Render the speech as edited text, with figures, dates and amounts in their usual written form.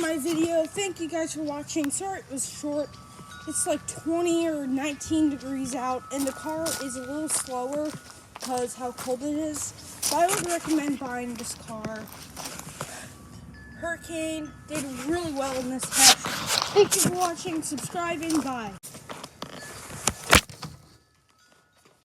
my video. Thank you guys for watching. Sorry it was short. It's like 20 or 19 degrees out, and the car is a little slower because how cold it is. But I would recommend buying this car. Hurricane did really well in this test. Thank you for watching, subscribing, bye.